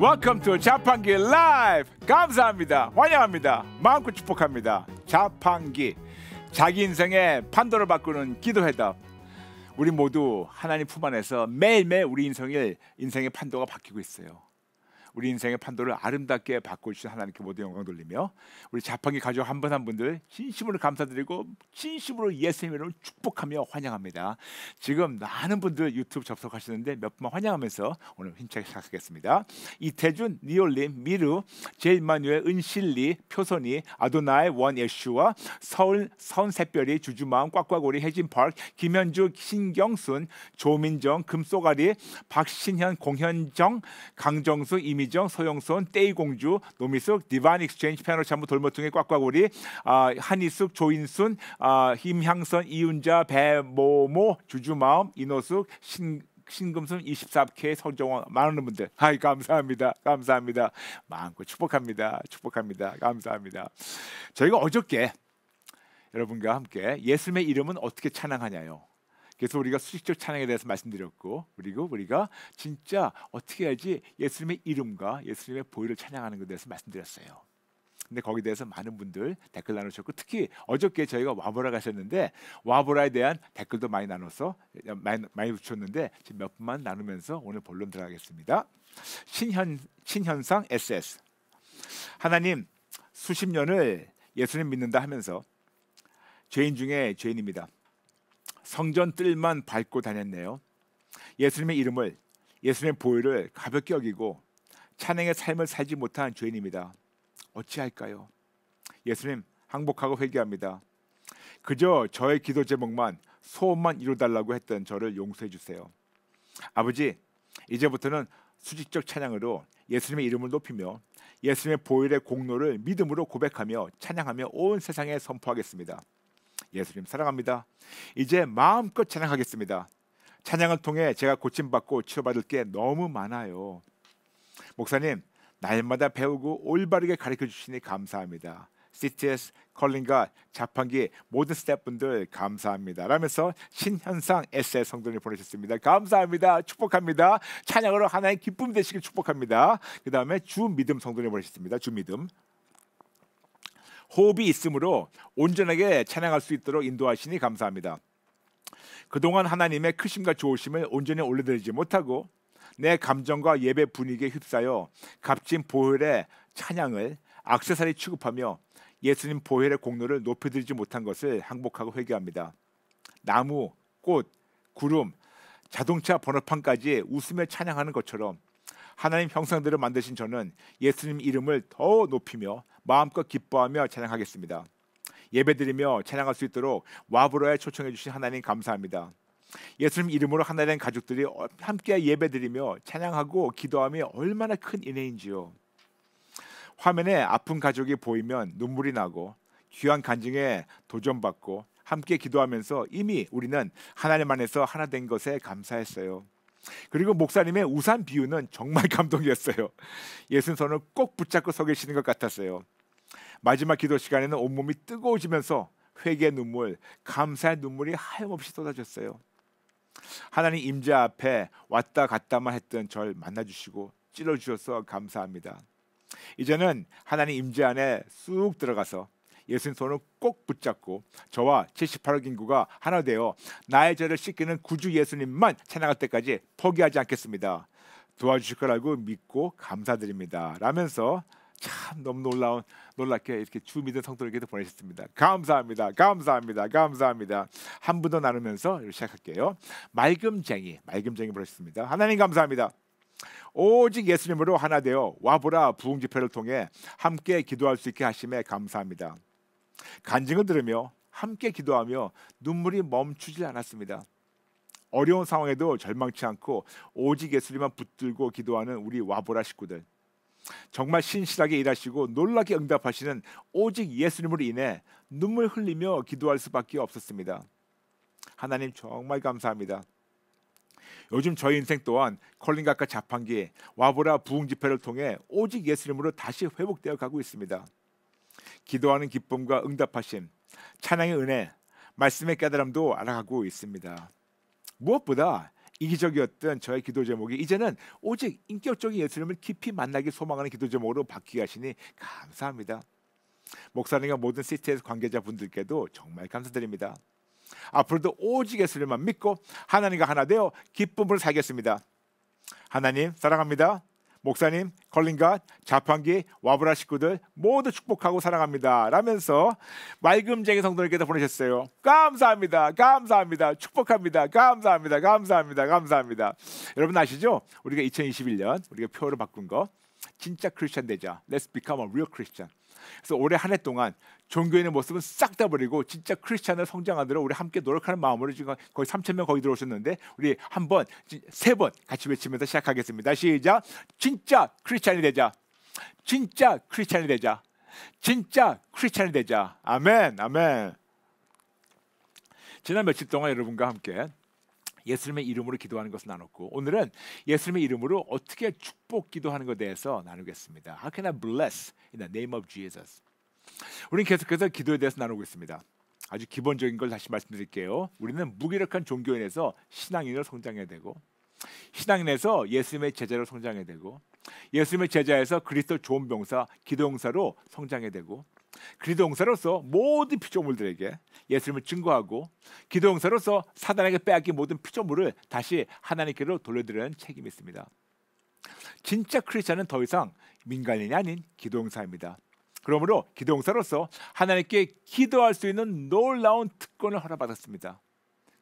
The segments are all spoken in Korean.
Welcome to 자판기 라이브. 감사합니다. 환영합니다. 마음껏 축복합니다. 자판기, 자기 인생의 판도를 바꾸는 기도회답. 우리 모두 하나님 품 안에서 매일매일 우리 인생의 판도가 바뀌고 있어요. 우리 인생의 판도를 아름답게 바꿔주신 하나님께 모두 영광 돌리며 우리 자판기 가족 한 분 한 분들 진심으로 감사드리고 진심으로 예수님의 이름을 축복하며 환영합니다. 지금 많은 분들 유튜브 접속하시는데 몇 분만 환영하면서 오늘 힘차게 시작하겠습니다. 이태준, 니올림, 미루, 제일마누엘, 은실리, 표선이, 아도나이, 원예슈와 서울 선샛별이, 주주마음, 꽉꽉오리, 혜진파크, 김현주, 신경순, 조민정, 금쏘가리, 박신현, 공현정, 강정수, 이미정, 소영손, 떼이공주, 노미숙, 디바인 익스체인지, 피아노 참부, 돌머퉁이, 꽉꽉오리, 한희숙, 조인순, 힘향선, 이윤자, 배모모, 주주마음, 이노숙, 신금순, 24K, 서정원, 많은 분들, 아이 감사합니다. 감사합니다. 마음껏 축복합니다. 축복합니다. 감사합니다. 저희가 어저께 여러분과 함께 예수님의 이름은 어떻게 찬양하냐요. 그래서 우리가 수식적 찬양에 대해서 말씀드렸고, 그리고 우리가 진짜 어떻게 해야지 예수님의 이름과 예수님의 보혈을 찬양하는 것에 대해서 말씀드렸어요. 근데 거기에 대해서 많은 분들 댓글 나누셨고, 특히 어저께 저희가 와보라 가셨는데 와보라에 대한 댓글도 많이 나눠서 많이 붙였는데 지금 몇 분만 나누면서 오늘 본론 들어가겠습니다. 신현상 SS. 하나님, 수십 년을 예수님 믿는다 하면서 죄인 중에 죄인입니다. 성전 뜰만 밟고 다녔네요. 예수님의 이름을, 예수님의 보혈을 가볍게 여기고 찬양의 삶을 살지 못한 죄인입니다. 어찌할까요? 예수님, 항복하고 회개합니다. 그저 저의 기도 제목만, 소원만 이루달라고 했던 저를 용서해 주세요. 아버지, 이제부터는 수직적 찬양으로 예수님의 이름을 높이며 예수님의 보혈의 공로를 믿음으로 고백하며 찬양하며 온 세상에 선포하겠습니다. 예수님 사랑합니다. 이제 마음껏 찬양하겠습니다. 찬양을 통해 제가 고침받고 치료받을 게 너무 많아요. 목사님, 날마다 배우고 올바르게 가르쳐 주시니 감사합니다. CTS, 컬링과 자판기 모든 스태프분들 감사합니다. 라면서 신현상 SS 성도님 보내셨습니다. 감사합니다. 축복합니다. 찬양으로 하나의 기쁨 되시길 축복합니다. 그 다음에 주믿음 성도님 보내셨습니다. 주믿음. 호흡이 있으므로 온전하게 찬양할 수 있도록 인도하시니 감사합니다. 그동안 하나님의 크심과 좋으심을 온전히 올려드리지 못하고 내 감정과 예배 분위기에 휩싸여 값진 보혈의 찬양을 액세서리 취급하며 예수님 보혈의 공로를 높여드리지 못한 것을 항복하고 회개합니다. 나무, 꽃, 구름, 자동차 번호판까지 웃으며 찬양하는 것처럼 하나님 형상대로 만드신 저는 예수님 이름을 더 높이며 마음껏 기뻐하며 찬양하겠습니다. 예배드리며 찬양할 수 있도록 와브로에 초청해 주신 하나님 감사합니다. 예수님 이름으로 하나 된 가족들이 함께 예배드리며 찬양하고 기도하며 얼마나 큰 은혜인지요. 화면에 아픈 가족이 보이면 눈물이 나고 귀한 간증에 도전받고 함께 기도하면서 이미 우리는 하나님 안에서 하나 된 것에 감사했어요. 그리고 목사님의 우산 비유는 정말 감동이었어요. 예수님 손을 꼭 붙잡고 서 계시는 것 같았어요. 마지막 기도 시간에는 온몸이 뜨거워지면서 회개의 눈물, 감사의 눈물이 하염없이 쏟아졌어요. 하나님 임재 앞에 왔다 갔다만 했던 절 만나주시고 찔러주셔서 감사합니다. 이제는 하나님 임재 안에 쑥 들어가서 예수님 손을 꼭 붙잡고 저와 78억 인구가 하나 되어 나의 죄를 씻기는 구주 예수님만 찬양할 때까지 포기하지 않겠습니다. 도와주실 걸 알고 믿고 감사드립니다. 라면서 참 너무 놀랍게 이렇게 주 믿은 성도에게도 보내셨습니다. 감사합니다. 감사합니다. 감사합니다. 한 분 더 나누면서 시작할게요. 맑음쟁이 보내셨습니다. 하나님 감사합니다. 오직 예수님으로 하나 되어 와보라 부흥 집회를 통해 함께 기도할 수 있게 하심에 감사합니다. 간증을 들으며 함께 기도하며 눈물이 멈추질 않았습니다. 어려운 상황에도 절망치 않고 오직 예수님만 붙들고 기도하는 우리 와보라 식구들, 정말 신실하게 일하시고 놀랍게 응답하시는 오직 예수님으로 인해 눈물 흘리며 기도할 수밖에 없었습니다. 하나님 정말 감사합니다. 요즘 저희 인생 또한 컬링각과 자판기 와보라 부흥 집회를 통해 오직 예수님으로 다시 회복되어 가고 있습니다. 기도하는 기쁨과 응답하심, 찬양의 은혜, 말씀의 깨달음도 알아가고 있습니다. 무엇보다 이기적이었던 저의 기도 제목이 이제는 오직 인격적인 예수님을 깊이 만나기 소망하는 기도 제목으로 바뀌게 하시니 감사합니다. 목사님과 모든 시티에서 관계자분들께도 정말 감사드립니다. 앞으로도 오직 예수님만 믿고 하나님과 하나 되어 기쁨으로 살겠습니다. 하나님 사랑합니다. 목사님, 컬린갓, 자판기, 와브라 식구들 모두 축복하고 사랑합니다 라면서 맑음쟁이 성도님께서 보내셨어요. 감사합니다. 감사합니다. 축복합니다. 감사합니다. 감사합니다. 감사합니다. 여러분 아시죠? 우리가 2021년 우리가 표어를 바꾼 거 진짜 크리스찬 되자. Let's become a real Christian. 그래서 올해 한 해 동안 종교인의 모습은 싹 다 버리고 진짜 크리스찬으로 성장하도록 우리 함께 노력하는 마음으로 지금 거의 3,000명 거의 들어오셨는데 우리 한번 3번 같이 외치면서 시작하겠습니다. 시작. 진짜 크리스찬이 되자. 진짜 크리스찬이 되자. 진짜 크리스찬이 되자. 아멘. 아멘. 지난 며칠 동안 여러분과 함께 예수님의 이름으로 기도하는 것을 나눴고 오늘은 예수님의 이름으로 어떻게 축복 기도하는 것에 대해서 나누겠습니다. How can I bless in the name of Jesus? 우리는 계속해서 기도에 대해서 나누고 있습니다. 아주 기본적인 걸 다시 말씀드릴게요. 우리는 무기력한 종교인에서 신앙인으로 성장해야 되고 신앙인에서 예수님의 제자로 성장해야 되고 예수님의 제자에서 그리스도 좋은 병사, 기도용사로 성장해야 되고 기도용사로서 모든 피조물들에게 예수님을 증거하고 기도용사로서 사단에게 빼앗긴 모든 피조물을 다시 하나님께로 돌려드리는 책임이 있습니다. 진짜 크리스찬은 더 이상 민간인이 아닌 기도용사입니다. 그러므로 기도용사로서 하나님께 기도할 수 있는 놀라운 특권을 허락받았습니다.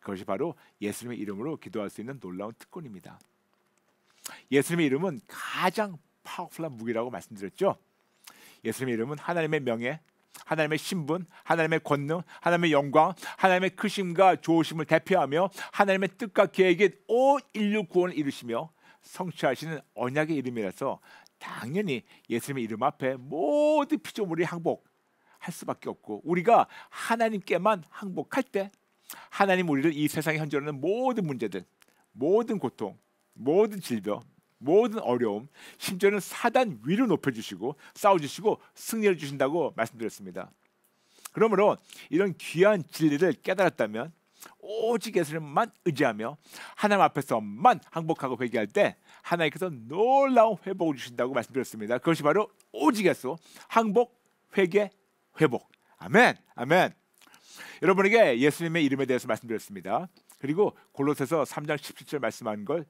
그것이 바로 예수님의 이름으로 기도할 수 있는 놀라운 특권입니다. 예수님의 이름은 가장 파워풀한 무기라고 말씀드렸죠. 예수님의 이름은 하나님의 명예, 하나님의 신분, 하나님의 권능, 하나님의 영광, 하나님의 크심과 좋으심을 대표하며 하나님의 뜻과 계획에 온 인류 구원을 이루시며 성취하시는 언약의 이름이라서 당연히 예수님의 이름 앞에 모든 피조물이 항복할 수밖에 없고 우리가 하나님께만 항복할 때 하나님 우리를 이 세상에 현존하는 모든 문제들, 모든 고통, 모든 질병, 모든 어려움, 심지어는 사단 위로 높여주시고 싸워주시고 승리를 주신다고 말씀드렸습니다. 그러므로 이런 귀한 진리를 깨달았다면 오직 예수님만 의지하며 하나님 앞에서만 항복하고 회개할 때 하나님께서 놀라운 회복을 주신다고 말씀드렸습니다. 그것이 바로 오직 예수, 항복, 회개, 회복. 아멘, 아멘. 여러분에게 예수님의 이름에 대해서 말씀드렸습니다. 그리고 골로새서 3장 17절 말씀한 걸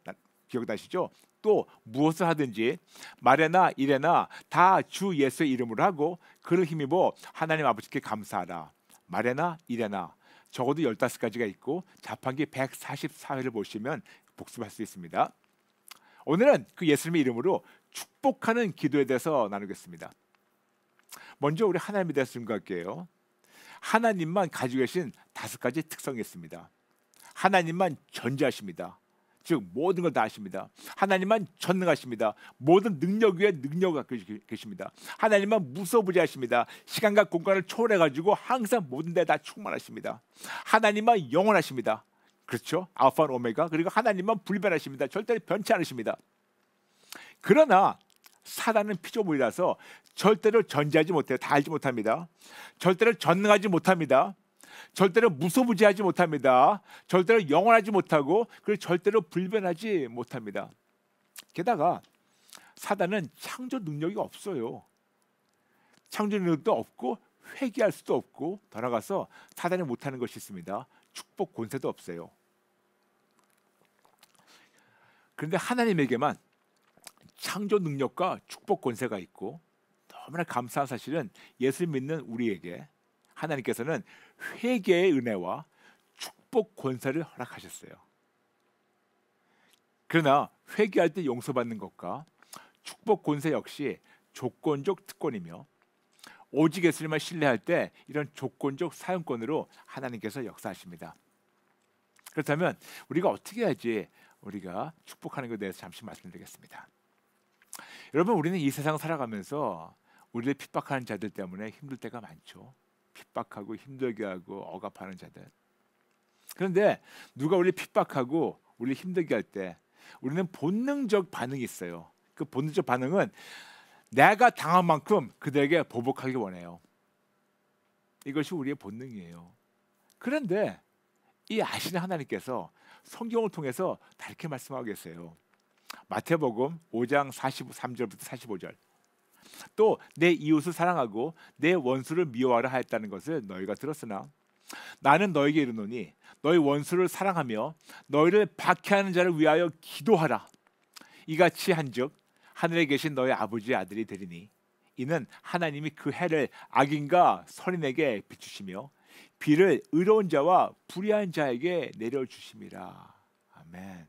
기억나시죠? 또 무엇을 하든지 말에나 일에나 다 주 예수의 이름으로 하고 그를 힘입어 하나님 아버지께 감사하라. 말에나 일에나 적어도 15가지가 있고 자판기 144회를 보시면 복습할 수 있습니다. 오늘은 그 예수님의 이름으로 축복하는 기도에 대해서 나누겠습니다. 먼저 우리 하나님에 대해서 증거할게요. 하나님만 가지고 계신 5가지 특성이 있습니다. 하나님만 전지하십니다. 즉 모든 걸 다 하십니다. 하나님만 전능하십니다. 모든 능력 위에 능력을 갖고 계십니다. 하나님만 무소부재하십니다. 시간과 공간을 초월해가지고 항상 모든 데 다 충만하십니다. 하나님만 영원하십니다. 그렇죠? 알파와 오메가. 그리고 하나님만 불변하십니다. 절대로 변치 않으십니다. 그러나 사단은 피조물이라서 절대로 전지하지 못해요. 다 알지 못합니다. 절대로 전능하지 못합니다. 절대로 무소부재하지 못합니다. 절대로 영원하지 못하고 그리고 절대로 불변하지 못합니다. 게다가 사단은 창조 능력이 없어요. 창조 능력도 없고 회개할 수도 없고 더 나아가서 사단이 못하는 것이 있습니다. 축복 권세도 없어요. 그런데 하나님에게만 창조 능력과 축복 권세가 있고 너무나 감사한 사실은 예수를 믿는 우리에게 하나님께서는 회개의 은혜와 축복 권세를 허락하셨어요. 그러나 회개할 때 용서받는 것과 축복 권세 역시 조건적 특권이며 오직 예수님을 신뢰할 때 이런 조건적 사용권으로 하나님께서 역사하십니다. 그렇다면 우리가 어떻게 해야지 우리가 축복하는 것에 대해서 잠시 말씀드리겠습니다. 여러분 우리는 이 세상 살아가면서 우리를 핍박하는 자들 때문에 힘들 때가 많죠. 핍박하고 힘들게 하고 억압하는 자들. 그런데 누가 우리를 핍박하고 우리를 힘들게 할 때 우리는 본능적 반응이 있어요. 그 본능적 반응은 내가 당한 만큼 그들에게 보복하기 원해요. 이것이 우리의 본능이에요. 그런데 이 아시는 하나님께서 성경을 통해서 다 이렇게 말씀하고 계세요. 마태복음 5장 43절부터 45절. 또 내 이웃을 사랑하고 내 원수를 미워하라 하였다는 것을 너희가 들었으나 나는 너에게 이르노니 너희 원수를 사랑하며 너희를 박해하는 자를 위하여 기도하라. 이같이 한즉 하늘에 계신 너희 아버지의 아들이 되리니 이는 하나님이 그 해를 악인과 선인에게 비추시며 비를 의로운 자와 불의한 자에게 내려주심이라. 아멘.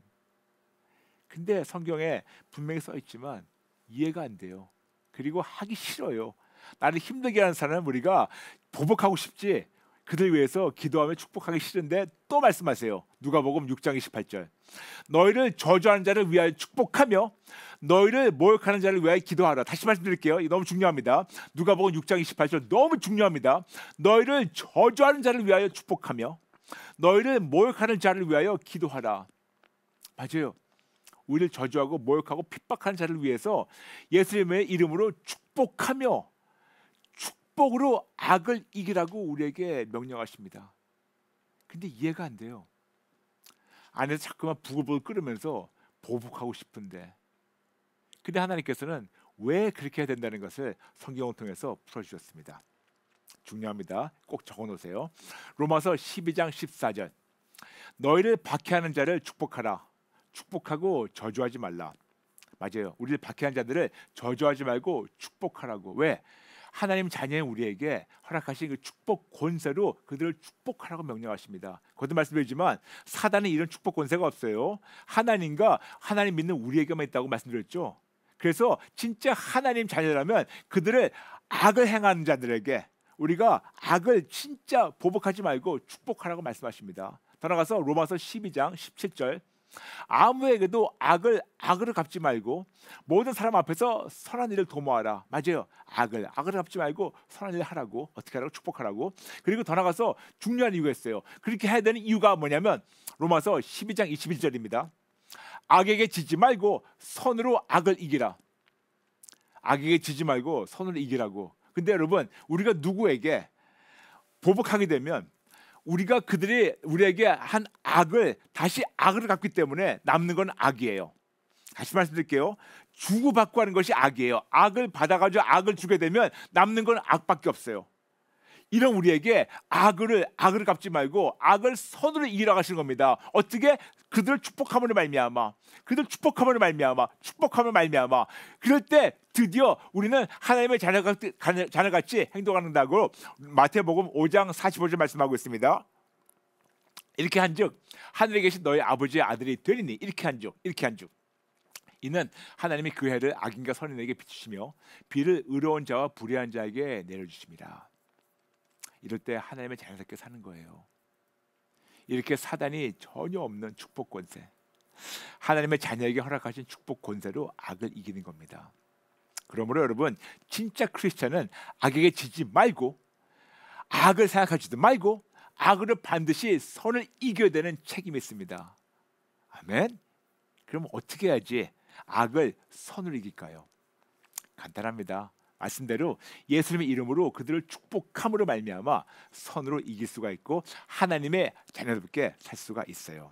근데 성경에 분명히 써 있지만 이해가 안 돼요. 그리고 하기 싫어요. 나를 힘들게 하는 사람은 우리가 보복하고 싶지, 그들 위해서 기도하며 축복하기 싫은데 또 말씀하세요. 누가복음 6장 28절. 너희를 저주하는 자를 위하여 축복하며 너희를 모욕하는 자를 위하여 기도하라. 다시 말씀드릴게요. 이거 너무 중요합니다. 누가복음 6장 28절 너무 중요합니다. 너희를 저주하는 자를 위하여 축복하며 너희를 모욕하는 자를 위하여 기도하라. 맞아요. 우리를 저주하고 모욕하고 핍박하는 자를 위해서 예수님의 이름으로 축복하며 축복으로 악을 이기라고 우리에게 명령하십니다. 근데 이해가 안 돼요. 안에서 자꾸만 부글부글 끓으면서 보복하고 싶은데, 근데 하나님께서는 왜 그렇게 해야 된다는 것을 성경을 통해서 풀어주셨습니다. 중요합니다. 꼭 적어놓으세요. 로마서 12장 14절. 너희를 박해하는 자를 축복하라. 축복하고 저주하지 말라. 맞아요. 우리를 박해한 자들을 저주하지 말고 축복하라고. 왜? 하나님 자녀인 우리에게 허락하신 그 축복 권세로 그들을 축복하라고 명령하십니다. 거듭 말씀드리지만 사단은 이런 축복 권세가 없어요. 하나님과 하나님 믿는 우리에게만 있다고 말씀드렸죠. 그래서 진짜 하나님 자녀라면 그들을 악을 행하는 자들에게 우리가 악을 진짜 보복하지 말고 축복하라고 말씀하십니다. 더 나가서 로마서 12장 17절. 아무에게도 악을 갚지 말고 모든 사람 앞에서 선한 일을 도모하라. 맞아요. 악을 갚지 말고 선한 일을 하라고. 어떻게 하라고? 축복하라고. 그리고 더 나가서 중요한 이유가 있어요. 그렇게 해야 되는 이유가 뭐냐면 로마서 12장 21절입니다. 악에게 지지 말고 선으로 악을 이기라. 악에게 지지 말고 선으로 이기라고. 근데 여러분, 우리가 누구에게 보복하게 되면 우리가 그들이 우리에게 한 악을 다시 악을 갚기 때문에 남는 건 악이에요. 다시 말씀드릴게요. 주고받고 하는 것이 악이에요. 악을 받아가지고 악을 주게 되면 남는 건 악밖에 없어요. 이런 우리에게 악을 갚지 말고 악을 선으로 이기라고 하시는 겁니다. 어떻게? 그들을 축복함으로 말미암아. 축복함으로 말미암아. 그럴 때 드디어 우리는 하나님의 자녀같이 행동한다고 마태복음 5장 45절 말씀하고 있습니다. 이렇게 한즉 하늘에 계신 너희 아버지의 아들이 되리니. 이렇게 한즉 이는 하나님이 그 해를 악인과 선인에게 비추시며 비를 의로운 자와 불의한 자에게 내려주십니다. 이럴 때 하나님의 자녀답게 사는 거예요. 이렇게 사단이 전혀 없는 축복 권세, 하나님의 자녀에게 허락하신 축복 권세로 악을 이기는 겁니다. 그러므로 여러분, 진짜 크리스찬은 악에게 지지 말고 악을 생각하지도 말고 악으로 반드시 선을 이겨야 되는 책임이 있습니다. 아멘. 그럼 어떻게 해야지 악을 선으로 이길까요? 간단합니다. 말씀대로 예수님의 이름으로 그들을 축복함으로 말미암아 선으로 이길 수가 있고 하나님의 자녀답게 살 수가 있어요.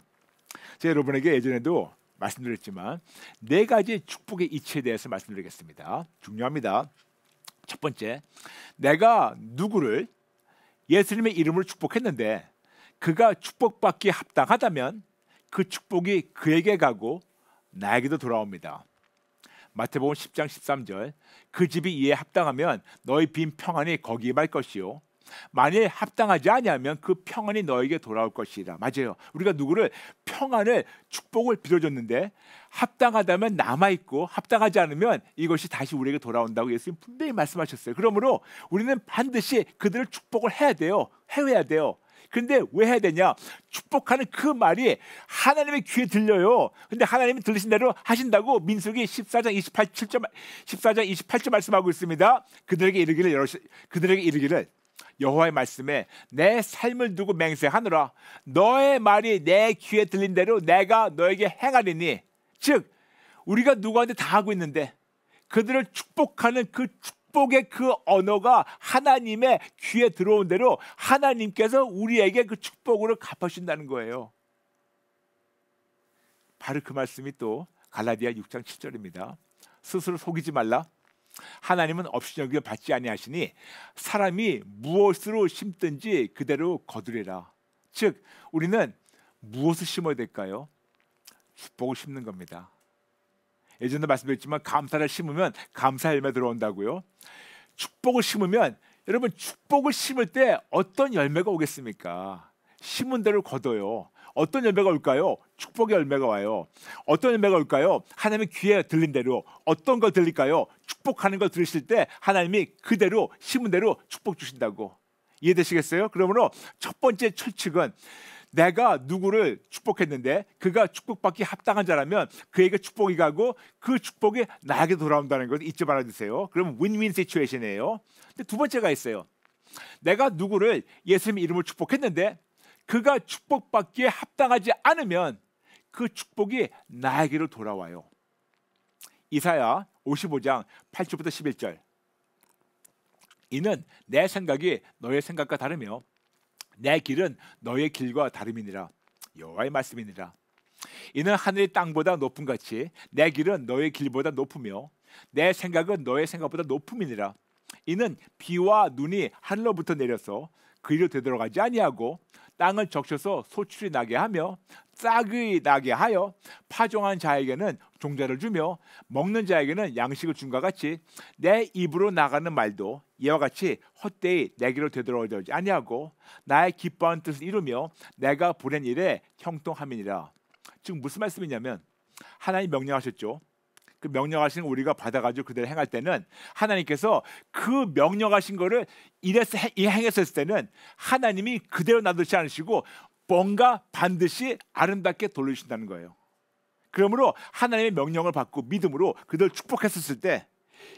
제가 여러분에게 예전에도 말씀드렸지만 4가지 축복의 이치에 대해서 말씀드리겠습니다. 중요합니다. 첫 번째, 내가 누구를 예수님의 이름으로 축복했는데 그가 축복받기에 합당하다면 그 축복이 그에게 가고 나에게도 돌아옵니다. 마태복음 10장 13절. 그 집이 이에 합당하면 너희 빈 평안이 거기에 말 것이요 만일 합당하지 아니하면 그 평안이 너에게 돌아올 것이라. 맞아요. 우리가 누구를 평안을 축복을 빌어줬는데 합당하다면 남아있고 합당하지 않으면 이것이 다시 우리에게 돌아온다고 예수님 분명히 말씀하셨어요. 그러므로 우리는 반드시 그들을 축복을 해야 돼요. 해야 돼요. 근데 왜 해야 되냐? 축복하는 그 말이 하나님의 귀에 들려요. 근데 하나님이 들리신 대로 하신다고 민수기 14장 28절 말씀하고 있습니다. 그들에게 이르기를 여호와의 말씀에 내 삶을 두고 맹세하노라. 너의 말이 내 귀에 들린 대로 내가 너에게 행하리니. 즉 우리가 누구한테 다 하고 있는데 그들을 축복하는 그 축복의 그 언어가 하나님의 귀에 들어온 대로 하나님께서 우리에게 그 축복으로 갚아주신다는 거예요. 바로 그 말씀이 또 갈라디아 6장 7절입니다. 스스로 속이지 말라. 하나님은 업신여김을 받지 아니하시니 사람이 무엇으로 심든지 그대로 거두리라. 즉 우리는 무엇을 심어야 될까요? 축복을 심는 겁니다. 예전에 말씀드렸지만 감사를 심으면 감사 열매 들어온다고요. 축복을 심으면 여러분 축복을 심을 때 어떤 열매가 오겠습니까? 심은 대로 거둬요. 어떤 열매가 올까요? 축복의 열매가 와요. 어떤 열매가 올까요? 하나님의 귀에 들린 대로. 어떤 걸 들릴까요? 축복하는 걸 들으실 때 하나님이 그대로 심은 대로 축복 주신다고. 이해되시겠어요? 그러므로 첫 번째 철칙은 내가 누구를 축복했는데 그가 축복받기 합당한 자라면 그에게 축복이 가고 그 축복이 나에게 돌아온다는 것을 잊지 말아주세요. 그러면 윈윈 시츄에이션이에요. 근데 두 번째가 있어요. 내가 누구를 예수님의 이름으로 축복했는데 그가 축복받기에 합당하지 않으면 그 축복이 나에게로 돌아와요. 이사야 55장 8절부터 11절. 이는 내 생각이 너의 생각과 다르며 내 길은 너의 길과 다름이니라. 여호와의 말씀이니라. 이는 하늘이 땅보다 높음 같이 내 길은 너의 길보다 높으며 내 생각은 너의 생각보다 높음이니라. 이는 비와 눈이 하늘로부터 내려서 그리로 되돌아가지 아니하고 땅을 적셔서 소출이 나게 하며 싹이 나게 하여 파종한 자에게는 종자를 주며 먹는 자에게는 양식을 준과 같이 내 입으로 나가는 말도 이와 같이 헛되이 내게로 되돌아오지 아니하고 나의 기뻐하는 뜻을 이루며 내가 보낸 일에 형통함이니라. 지금 무슨 말씀이냐면 하나님 명령하셨죠. 그 명령하신 우리가 받아가지고 그대로 행할 때는 하나님께서 그 명령하신 거를 이래서 행했을 때는 하나님이 그대로 놔두지 않으시고 뭔가 반드시 아름답게 돌려주신다는 거예요. 그러므로 하나님의 명령을 받고 믿음으로 그들을 축복했었을 때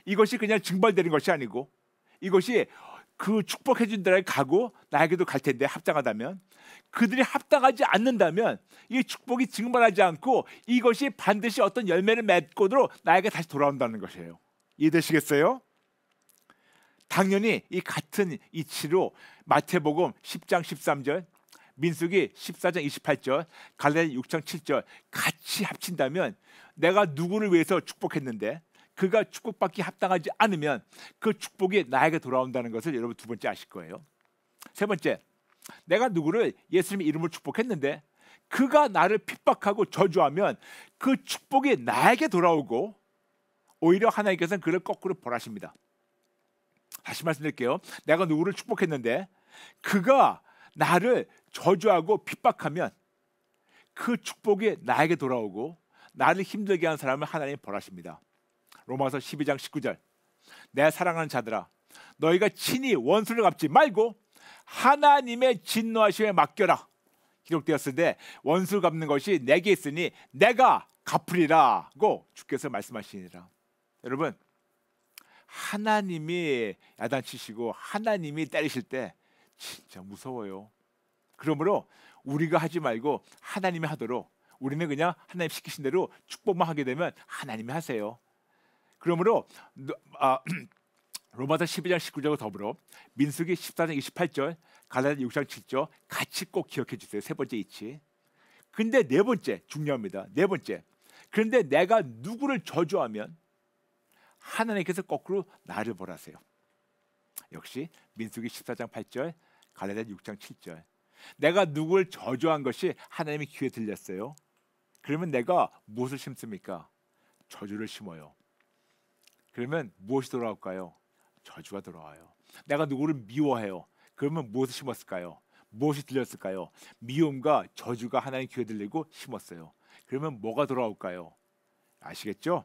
이것이 그냥 증발되는 것이 아니고 이것이 그 축복해 준 데를 가고 나에게도 갈 텐데 합당하다면 그들이 합당하지 않는다면 이 축복이 증발하지 않고 이것이 반드시 어떤 열매를 맺고도 나에게 다시 돌아온다는 것이에요. 이해되시겠어요? 당연히 이 같은 이치로 마태복음 10장 13절 민수기 14장 28절 갈라디아 6장 7절 같이 합친다면 내가 누구를 위해서 축복했는데 그가 축복받기 합당하지 않으면 그 축복이 나에게 돌아온다는 것을 여러분 두 번째 아실 거예요. 세 번째, 내가 누구를 예수님의 이름으로 축복했는데 그가 나를 핍박하고 저주하면 그 축복이 나에게 돌아오고 오히려 하나님께서는 그를 거꾸로 벌하십니다. 다시 말씀드릴게요. 내가 누구를 축복했는데 그가 나를 저주하고 핍박하면 그 축복이 나에게 돌아오고 나를 힘들게 하는 사람을 하나님이 벌하십니다. 로마서 12장 19절 내 사랑하는 자들아 너희가 친히 원수를 갚지 말고 하나님의 진노하심에 맡겨라. 기록되었으되 원수 갚는 것이 내게 있으니 내가 갚으리라고 주께서 말씀하시니라. 여러분 하나님이 야단치시고 하나님이 때리실 때 진짜 무서워요. 그러므로 우리가 하지 말고 하나님이 하도록 우리는 그냥 하나님 시키신 대로 축복만 하게 되면 하나님이 하세요. 그러므로 로마서 12장 19절과 더불어 민수기 14장 28절 갈라디아 6장 7절 같이 꼭 기억해 주세요. 세 번째 이치. 근데 네 번째 중요합니다. 네 번째. 그런데 내가 누구를 저주하면 하나님께서 거꾸로 나를 벌하세요. 역시 민수기 14장 8절 갈라디아 6장 7절 내가 누구를 저주한 것이 하나님의 귀에 들렸어요. 그러면 내가 무엇을 심습니까? 저주를 심어요. 그러면 무엇이 돌아올까요? 저주가 돌아와요. 내가 누구를 미워해요. 그러면 무엇을 심었을까요? 무엇이 들렸을까요? 미움과 저주가 하나님 귀에 들리고 심었어요. 그러면 뭐가 돌아올까요? 아시겠죠?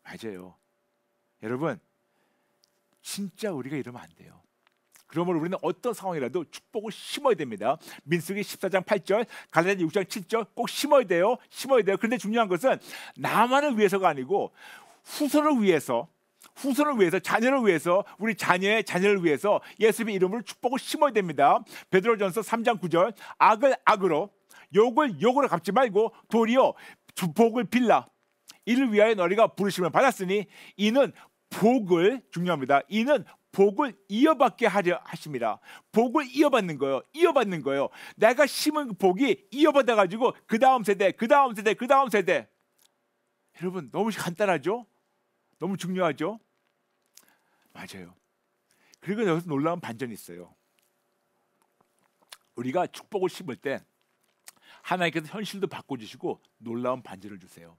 맞아요. 여러분 진짜 우리가 이러면 안 돼요. 그러므로 우리는 어떤 상황이라도 축복을 심어야 됩니다. 민수기 14장 8절 갈라디아 6장 7절 꼭 심어야 돼요. 심어야 돼요. 그런데 중요한 것은 나만을 위해서가 아니고 후손을 위해서 자녀를 위해서 우리 자녀의 자녀를 위해서 예수님의 이름으로 축복을 심어야 됩니다. 베드로전서 3장 9절 악을 악으로 욕을 욕으로 갚지 말고 도리어 복을 빌라 이를 위하여 너희가 부르심을 받았으니 이는 복을 중요합니다. 이는 복을 이어받게 하려 하십니다. 복을 이어받는 거예요. 이어받는 거예요. 내가 심은 그 복이 이어받아 가지고 그 다음 세대, 그 다음 세대, 그 다음 세대. 여러분 너무 간단하죠? 너무 중요하죠? 맞아요. 그리고 여기서 놀라운 반전이 있어요. 우리가 축복을 심을 때 하나님께서 현실도 바꿔주시고 놀라운 반전을 주세요.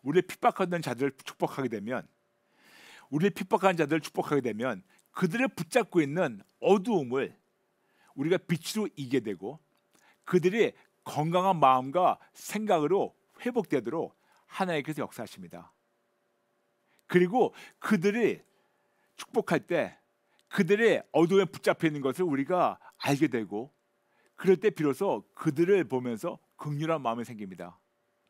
우리를 핍박하는 자들을 축복하게 되면, 우리를 핍박하는 자들을 축복하게 되면 그들을 붙잡고 있는 어두움을 우리가 빛으로 이기게 되고, 그들이 건강한 마음과 생각으로 회복되도록 하나님께서 역사하십니다. 그리고 그들이 축복할 때 그들의 어두움에 붙잡혀 있는 것을 우리가 알게 되고, 그럴 때 비로소 그들을 보면서 긍휼한 마음이 생깁니다.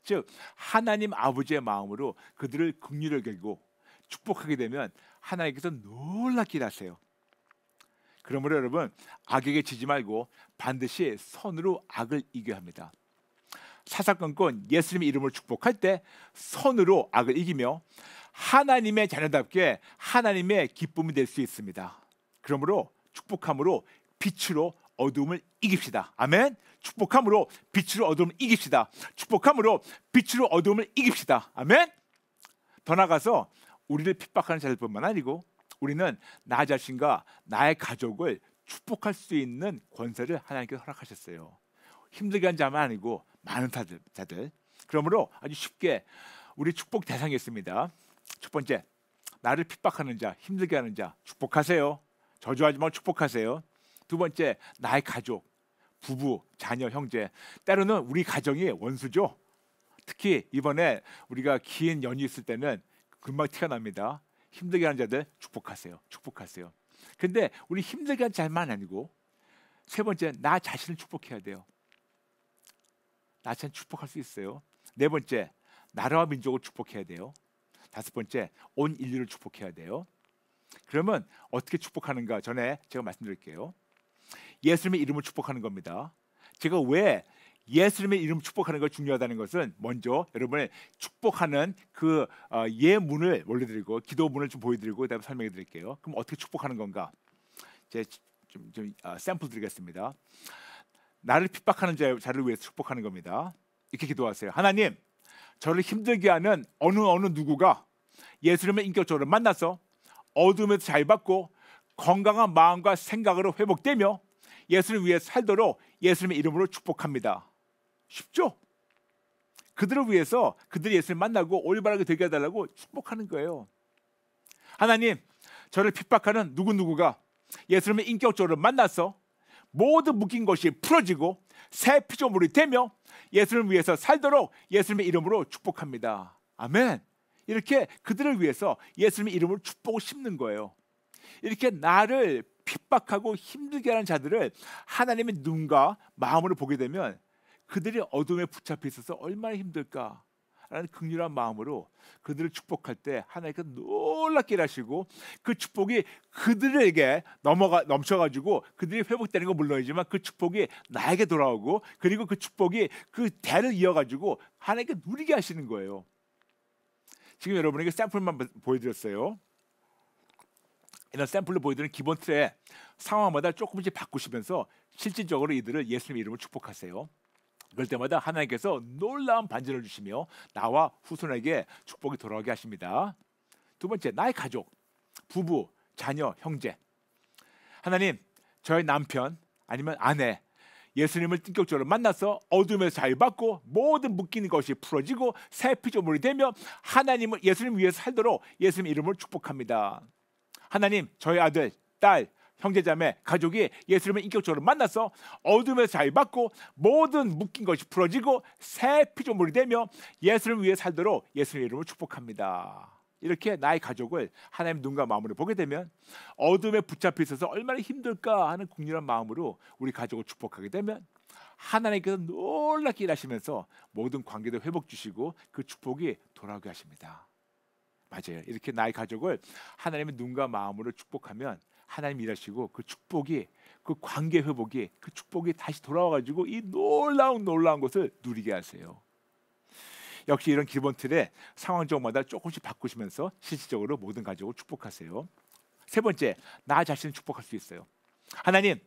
즉 하나님 아버지의 마음으로 그들을 긍휼을 여기고 축복하게 되면 하나님께서 놀랍게 일하세요. 그러므로 여러분, 악에게 지지 말고 반드시 선으로 악을 이겨야 합니다. 사사건건 예수님의 이름으로 축복할 때 선으로 악을 이기며 하나님의 자녀답게 하나님의 기쁨이 될 수 있습니다. 그러므로 축복함으로 빛으로 어둠을 이깁시다. 아멘. 축복함으로 빛으로 어둠을 이깁시다. 축복함으로 빛으로 어둠을 이깁시다. 아멘. 더 나아가서 우리를 핍박하는 자들뿐만 아니고 우리는 나 자신과 나의 가족을 축복할 수 있는 권세를 하나님께서 허락하셨어요. 힘들게 한 자만 아니고 많은 자들. 그러므로 아주 쉽게 우리 축복 대상이 있습니다. 첫 번째, 나를 핍박하는 자, 힘들게 하는 자 축복하세요. 저주하지 말고 축복하세요. 두 번째, 나의 가족, 부부, 자녀, 형제. 때로는 우리 가정이 원수죠. 특히 이번에 우리가 긴 연휴 있을 때는 금방 티가 납니다. 힘들게 하는 자들 축복하세요. 축복하세요. 근데 우리 힘들게 하는 자만 아니고 세 번째, 나 자신을 축복해야 돼요. 나 자신 축복할 수 있어요. 네 번째, 나라와 민족을 축복해야 돼요. 다섯 번째, 온 인류를 축복해야 돼요. 그러면 어떻게 축복하는가 전에 제가 말씀드릴게요. 예수님의 이름을 축복하는 겁니다. 제가 왜 예수님의 이름을 축복하는 걸 중요하다는 것은 먼저 여러분의 축복하는 그 예문을 올려드리고 기도문을 좀 보여드리고 그다음에 설명해 드릴게요. 그럼 어떻게 축복하는 건가? 제가 좀 샘플 드리겠습니다. 나를 핍박하는 자를 위해서 축복하는 겁니다. 이렇게 기도하세요. 하나님, 저를 힘들게 하는 어느 누구가 예수님의 인격적으로 만나서 어둠에서 자유받고 건강한 마음과 생각으로 회복되며 예수를 위해 살도록 예수님의 이름으로 축복합니다. 쉽죠? 그들을 위해서 그들이 예수를 만나고 올바르게 되게 해달라고 축복하는 거예요. 하나님, 저를 핍박하는 누구가 예수님의 인격적으로 만나서 모든 묶인 것이 풀어지고 새 피조물이 되며 예수를 위해서 살도록 예수님의 이름으로 축복합니다. 아멘. 이렇게 그들을 위해서 예수님의 이름으로 축복을 심는 거예요. 이렇게 나를 핍박하고 힘들게 하는 자들을 하나님의 눈과 마음으로 보게 되면 그들이 어둠에 붙잡혀 있어서 얼마나 힘들까라는 긍휼한 마음으로 그들을 축복할 때 하나님께서 놀랍게 일하시고 그 축복이 그들에게 넘쳐가지고 그들이 회복되는 건 물론이지만 그 축복이 나에게 돌아오고 그리고 그 축복이 그 대를 이어가지고 하나님께 누리게 하시는 거예요. 지금 여러분에게 샘플만 보여드렸어요. 이런 샘플로 보여드리는 기본 틀에 상황마다 조금씩 바꾸시면서 실질적으로 이들을 예수님의 이름으로 축복하세요. 그럴 때마다 하나님께서 놀라운 반전을 주시며 나와 후손에게 축복이 돌아오게 하십니다. 두 번째, 나의 가족, 부부, 자녀, 형제. 하나님, 저의 남편 아니면 아내 예수님을 인격적으로 만나서 어둠에서 자유받고 모든 묶이는 것이 풀어지고 새 피조물이 되며 하나님을 예수님 위해서 살도록 예수님 이름을 축복합니다. 하나님, 저희 아들, 딸, 형제자매, 가족이 예수님을 인격적으로 만나서 어둠에서 자유받고 모든 묶인 것이 풀어지고 새 피조물이 되며 예수님을 위해 살도록 예수님의 이름을 축복합니다. 이렇게 나의 가족을 하나님 눈과 마음으로 보게 되면 어둠에 붙잡혀 있어서 얼마나 힘들까 하는 긍휼한 마음으로 우리 가족을 축복하게 되면 하나님께서 놀랍게 일하시면서 모든 관계도 회복 주시고 그 축복이 돌아오게 하십니다. 맞아요. 이렇게 나의 가족을 하나님의 눈과 마음으로 축복하면 하나님 일하시고 그 축복이 그 관계 회복이 그 축복이 다시 돌아와가지고 이 놀라운 것을 누리게 하세요. 역시 이런 기본 틀에 상황적마다 조금씩 바꾸시면서 실질적으로 모든 가족을 축복하세요. 세 번째, 나 자신을 축복할 수 있어요. 하나님,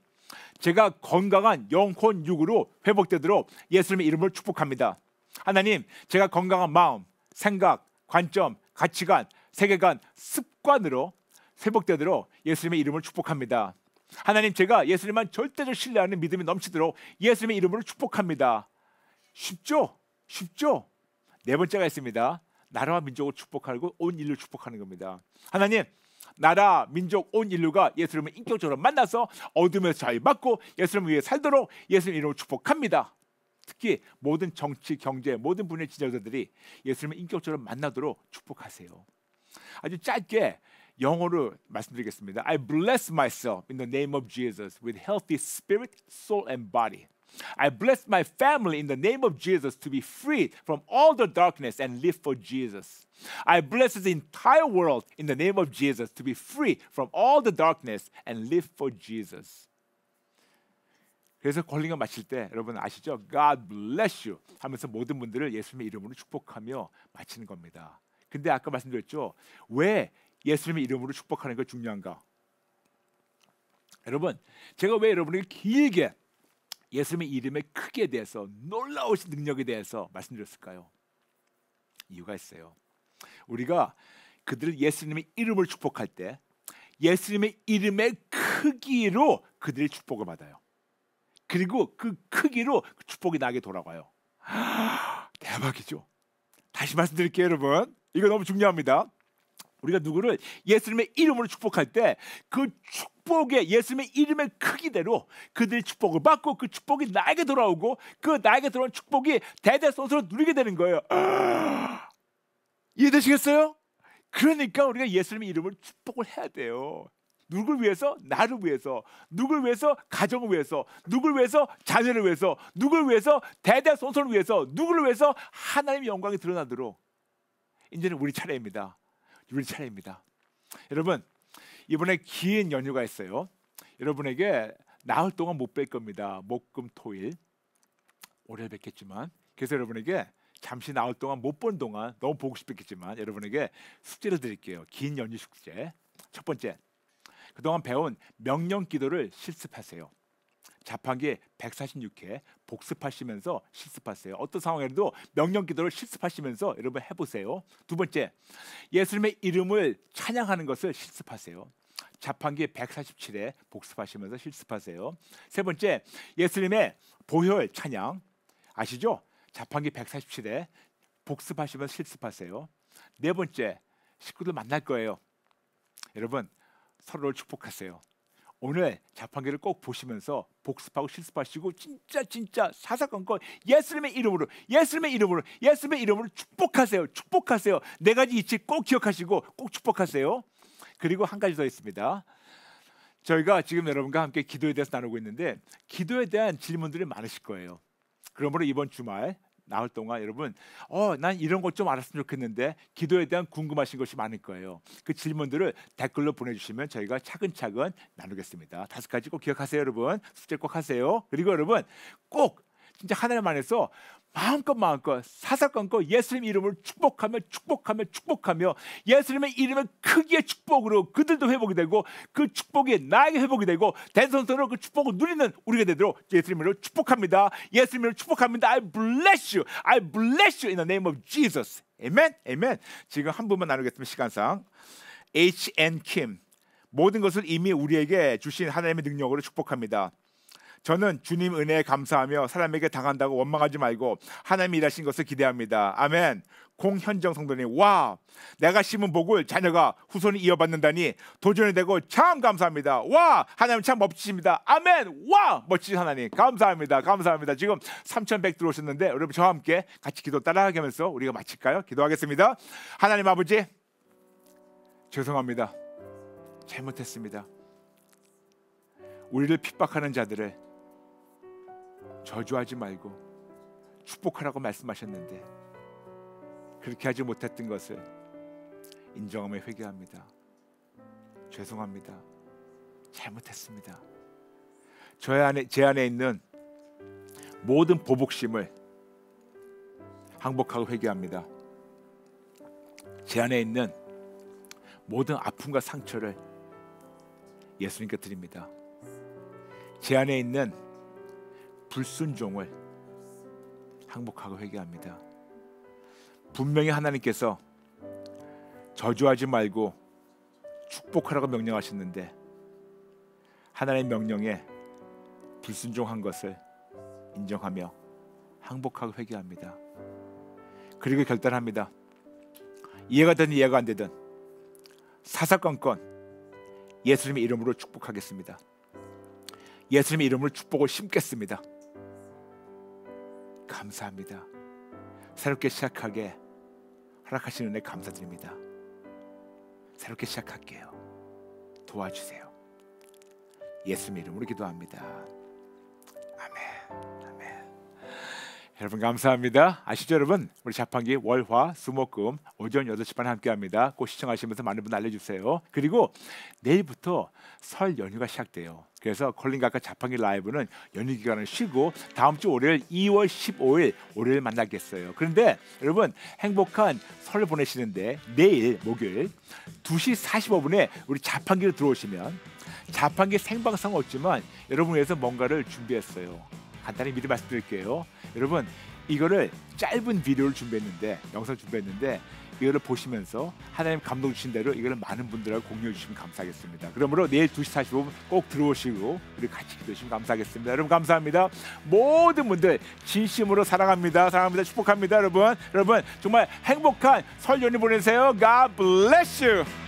제가 건강한 영혼 육으로 회복되도록 예수님의 이름으로 축복합니다. 하나님, 제가 건강한 마음, 생각, 관점, 가치관, 세계관, 습관으로 회복되도록 예수님의 이름을 축복합니다. 하나님, 제가 예수님만 절대적 신뢰하는 믿음이 넘치도록 예수님의 이름으로 축복합니다. 쉽죠? 쉽죠? 네 번째가 있습니다. 나라와 민족을 축복하고 온 인류를 축복하는 겁니다. 하나님, 나라, 민족, 온 인류가 예수님을 인격적으로 만나서 어둠에서 자유받고 예수님을 위해 살도록 예수님 이름으로 축복합니다. 특히 모든 정치, 경제, 모든 분야의 지도자들이 예수님을 인격적으로 만나도록 축복하세요. 아주 짧게 영어로 말씀드리겠습니다. I bless myself in the name of Jesus with healthy spirit, soul and body. I bless my family in the name of Jesus to be free from all the darkness and live for Jesus. I bless the entire world in the name of Jesus to be free from all the darkness and live for Jesus. 그래서 콜링을 마칠 때 여러분 아시죠? God bless you 하면서 모든 분들을 예수님의 이름으로 축복하며 마치는 겁니다. 근데 아까 말씀드렸죠? 왜 예수님의 이름으로 축복하는 게 중요한가? 여러분, 제가 왜 여러분에게 길게 예수님의 이름의 크기에 대해서, 놀라우신 능력에 대해서 말씀드렸을까요? 이유가 있어요. 우리가 그들을 예수님의 이름을 축복할 때 예수님의 이름의 크기로 그들이 축복을 받아요. 그리고 그 크기로 축복이 나게 돌아가요. 대박이죠. 다시 말씀드릴게요, 여러분. 이거 너무 중요합니다. 우리가 누구를 예수님의 이름으로 축복할 때 그 축복의 예수님의 이름의 크기대로 그들이 축복을 받고 그 축복이 나에게 돌아오고 그 나에게 돌아온 축복이 대대손손으로 누리게 되는 거예요. 이해되시겠어요? 그러니까 우리가 예수님의 이름으로 축복을 해야 돼요. 누굴 위해서? 나를 위해서. 누굴 위해서? 가정을 위해서. 누굴 위해서? 자녀를 위해서. 누굴 위해서? 대대손손을 위해서. 누굴 위해서? 하나님의 영광이 드러나도록. 이제는 우리 차례입니다. 우리 차례입니다. 여러분, 이번에 긴 연휴가 있어요. 여러분에게 나흘 동안 못 뵐 겁니다. 목, 금, 토일. 올해 뵙겠지만, 그래서 여러분에게 잠시 나흘 동안 못 본 동안 너무 보고 싶겠지만 여러분에게 숙제를 드릴게요. 긴 연휴 숙제. 첫 번째, 그동안 배운 명령 기도를 실습하세요. 자판기 146회 복습하시면서 실습하세요. 어떤 상황에도 명령 기도를 실습하시면서 여러분 해보세요. 두 번째, 예수님의 이름을 찬양하는 것을 실습하세요. 자판기 147회 복습하시면서 실습하세요. 세 번째, 예수님의 보혈 찬양 아시죠? 자판기 147회 복습하시면서 실습하세요. 네 번째, 식구들 만날 거예요. 여러분, 서로를 축복하세요. 오늘 자판기를 꼭 보시면서 복습하고 실습하시고 진짜 사사건건 예수님의 이름으로 축복하세요. 축복하세요. 네 가지 이치 꼭 기억하시고 꼭 축복하세요. 그리고 한 가지 더 있습니다. 저희가 지금 여러분과 함께 기도에 대해서 나누고 있는데 기도에 대한 질문들이 많으실 거예요. 그러므로 이번 주말 나흘 동안 여러분 난 이런 것 좀 알았으면 좋겠는데 기도에 대한 궁금하신 것이 많을 거예요. 그 질문들을 댓글로 보내주시면 저희가 차근차근 나누겠습니다. 5가지 꼭 기억하세요. 여러분 숙제 꼭 하세요. 그리고 여러분 꼭 진짜 하나님 안에서 마음껏 사사건건 예수님 이름을 축복하며 예수님의 이름의 크기의 축복으로 그들도 회복이 되고 그 축복이 나에게 회복이 되고 대선선으로 그 축복을 누리는 우리가 되도록 예수님 이름으로 축복합니다. 예수님 이름으로 축복합니다. I bless you in the name of Jesus. 아멘. 아멘. 지금 한 분만 나누겠습니다. 시간상 H.N. Kim, 모든 것을 이미 우리에게 주신 하나님의 능력으로 축복합니다. 저는 주님 은혜에 감사하며 사람에게 당한다고 원망하지 말고 하나님이 일하신 것을 기대합니다. 아멘. 공현정 성도님, 와, 내가 심은 복을 자녀가 후손이 이어받는다니 도전이 되고 참 감사합니다. 와, 하나님 참 멋지십니다. 아멘. 와, 멋지신 하나님 감사합니다. 지금 3,100 들어오셨는데 여러분 저와 함께 같이 기도 따라하게 하면서 우리가 마칠까요? 기도하겠습니다. 하나님 아버지, 죄송합니다. 잘못했습니다. 우리를 핍박하는 자들을 저주하지 말고 축복하라고 말씀하셨는데 그렇게 하지 못했던 것을 인정하며 회개합니다. 죄송합니다. 잘못했습니다. 제 안에 있는 모든 보복심을 항복하고 회개합니다. 제 안에 있는 모든 아픔과 상처를 예수님께 드립니다. 제 안에 있는 불순종을 항복하고 회개합니다. 분명히 하나님께서 저주하지 말고 축복하라고 명령하셨는데 하나님의 명령에 불순종한 것을 인정하며 항복하고 회개합니다. 그리고 결단합니다. 이해가 되든 이해가 안 되든 사사건건 예수님의 이름으로 축복하겠습니다. 예수님의 이름으로 축복을 심겠습니다. 감사합니다. 새롭게 시작하게 허락하시는 은혜 감사드립니다. 새롭게 시작할게요. 도와주세요. 예수님 이름으로 기도합니다. 아멘. 아멘. 여러분 감사합니다. 아시죠 여러분? 우리 자판기 월화 수목금 오전 8시 반에 함께합니다. 꼭 시청하시면서 많은 분 알려주세요. 그리고 내일부터 설 연휴가 시작돼요. 그래서 콜린각과 자판기 라이브는 연휴 기간을 쉬고 다음 주 월요일 2월 15일 월요일 만나겠어요. 그런데 여러분 행복한 설 보내시는데 내일 목요일 2시 45분에 우리 자판기로 들어오시면 자판기 생방송 없지만 여러분 위해서 뭔가를 준비했어요. 간단히 미리 말씀드릴게요. 여러분 이거를 짧은 비디오를 준비했는데 영상 준비했는데 이거를 보시면서 하나님 감동 주신 대로 이거를 많은 분들하고 공유해 주시면 감사하겠습니다. 그러므로 내일 2시 45분 꼭 들어오시고 우리 같이 기도하시면 감사하겠습니다. 여러분 감사합니다. 모든 분들 진심으로 사랑합니다. 사랑합니다. 축복합니다. 여러분 정말 행복한 설 연휴 보내세요. God bless you.